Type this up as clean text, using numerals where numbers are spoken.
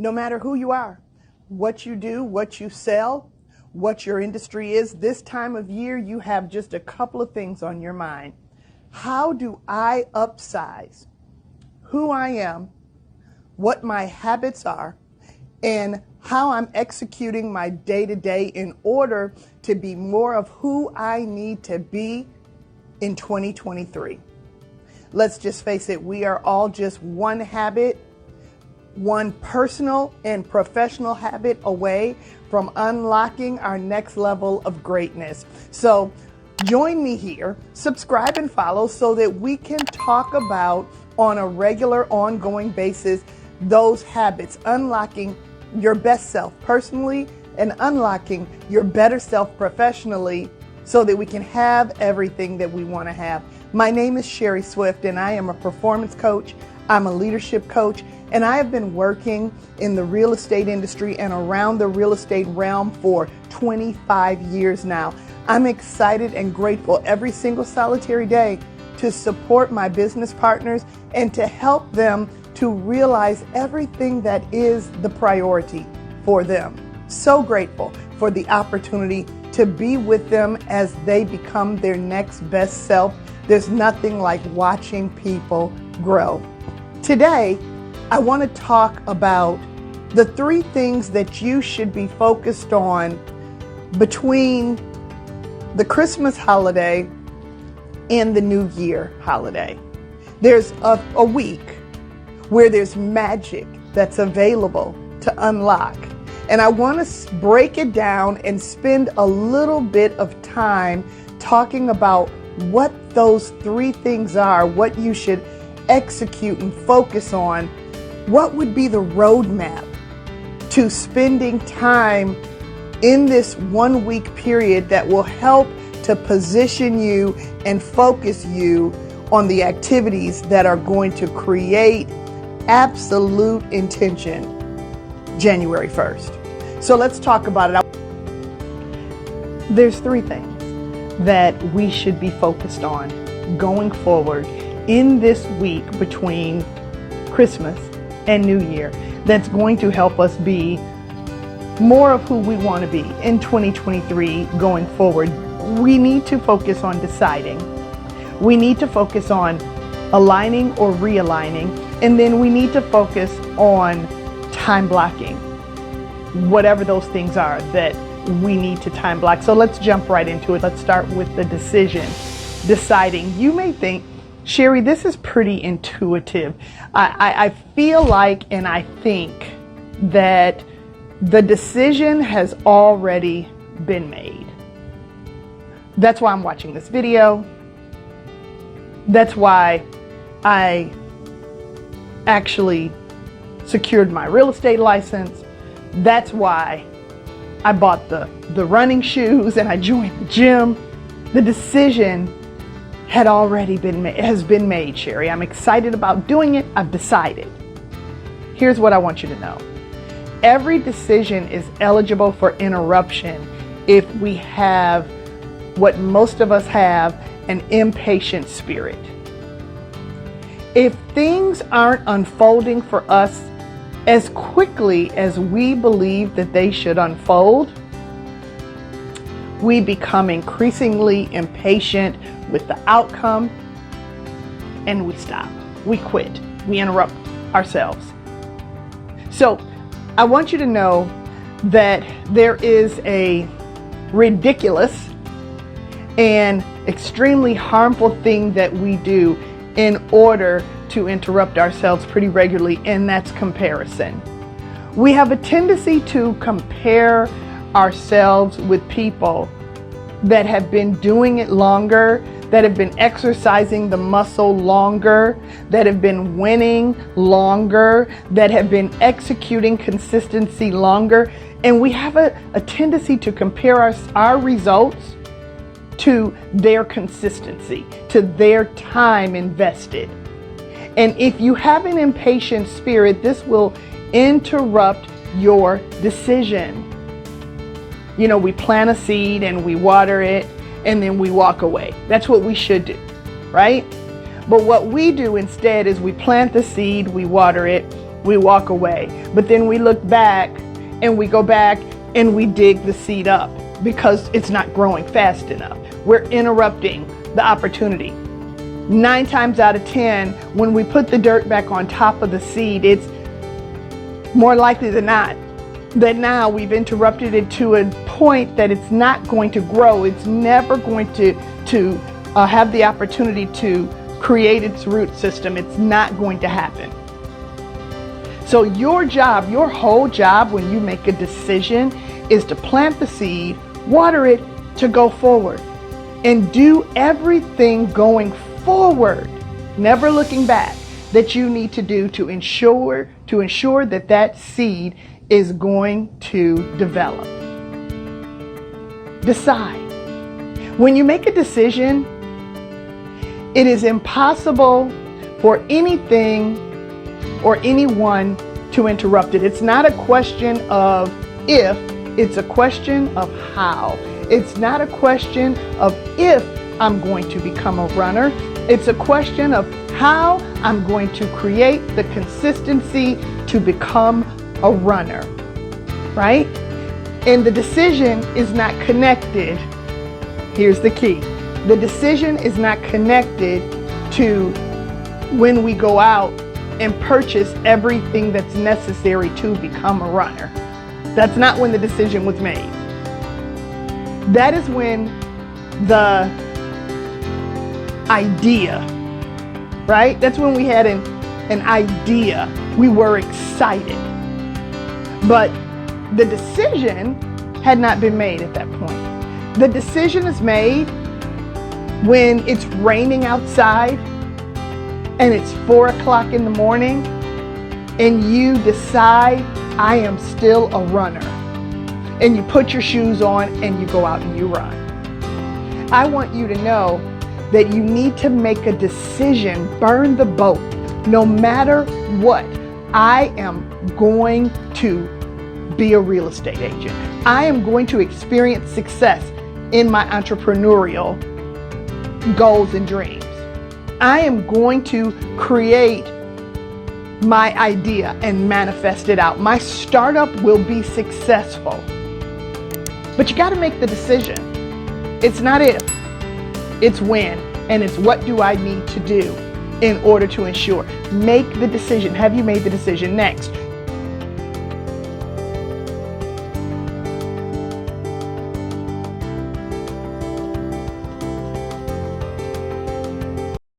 No matter who you are, what you do, what you sell, what your industry is, this time of year you have just a couple of things on your mind. How do I upsize who I am, what my habits are, and how I'm executing my day-to-day in order to be more of who I need to be in 2023? Let's just face it, we are all just one habit, one personal and professional habit away from unlocking our next level of greatness. So join me here, subscribe and follow so that we can talk about on a regular, ongoing basis those habits, unlocking your best self personally and unlocking your better self professionally so that we can have everything that we want to have. My name is Sherry Swift and I am a performance coach. I'm a leadership coach, and I have been working in the real estate industry and around the real estate realm for 25 years now. I'm excited and grateful every single solitary day to support my business partners and to help them to realize everything that is the priority for them. So grateful for the opportunity to be with them as they become their next best self. There's nothing like watching people grow. Today, I want to talk about the 3 things that you should be focused on between the Christmas holiday and the New Year holiday. There's a week where there's magic that's available to unlock. And I want to break it down and spend a little bit of time talking about what those 3 things are, what you should execute and focus on. What would be the roadmap to spending time in this 1 week period that will help to position you and focus you on the activities that are going to create absolute intention January 1st. So let's talk about it. There's 3 things that we should be focused on going forward in this week between Christmas and New Year that's going to help us be more of who we want to be in 2023 going forward. We need to focus on deciding. We need to focus on aligning or realigning, and then we need to focus on time blocking, whatever those things are that we need to time block. So let's jump right into it. Let's start with the decision, deciding. You may think, Sherry, this is pretty intuitive. I feel like and I think that the decision has already been made. That's why I'm watching this video. That's why I actually secured my real estate license. That's why I bought the running shoes and I joined the gym. The decision has been made, Sherry. I'm excited about doing it. I've decided. Here's what I want you to know. Every decision is eligible for interruption if we have what most of us have, an impatient spirit. If things aren't unfolding for us as quickly as we believe that they should unfold, we become increasingly impatient with the outcome and we stop. We quit. We interrupt ourselves. So I want you to know that there is a ridiculous and extremely harmful thing that we do in order to interrupt ourselves pretty regularly, and that's comparison. We have a tendency to compare ourselves with people that have been doing it longer, that have been exercising the muscle longer, that have been winning longer, that have been executing consistency longer. And we have a tendency to compare our results to their consistency, to their time invested. And if you have an impatient spirit, this will interrupt your decision. You know, we plant a seed and we water it and then we walk away. That's what we should do, right? But what we do instead is we plant the seed, we water it, we walk away. But then we look back and we go back and we dig the seed up because it's not growing fast enough. We're interrupting the opportunity. 9 times out of 10, when we put the dirt back on top of the seed, it's more likely than not that now we've interrupted it to a point that it's not going to grow. It's never going to have the opportunity to create its root system. It's not going to happen. So your job, your whole job when you make a decision is to plant the seed, water it to go forward, and do everything going forward, never looking back, that you need to do to ensure that that seed is going to develop. Decide. When you make a decision, it is impossible for anything or anyone to interrupt it. It's not a question of if, it's a question of how. It's not a question of if I'm going to become a runner. It's a question of how I'm going to create the consistency to become a runner, right? And the decision is not connected. Here's the key. The decision is not connected to when we go out and purchase everything that's necessary to become a runner. That's not when the decision was made. That is when the idea, right? That's when we had an idea. We were excited. But the decision had not been made at that point. The decision is made when it's raining outside and it's 4 o'clock in the morning and you decide, I am still a runner. And you put your shoes on and you go out and you run. I want you to know that you need to make a decision, burn the boat, no matter what. I am going to be a real estate agent. I am going to experience success in my entrepreneurial goals and dreams. I am going to create my idea and manifest it out. My startup will be successful. But you got to make the decision. It's not if, it's when, and it's what do I need to do in order to ensure. Make the decision. Have you made the decision? Next,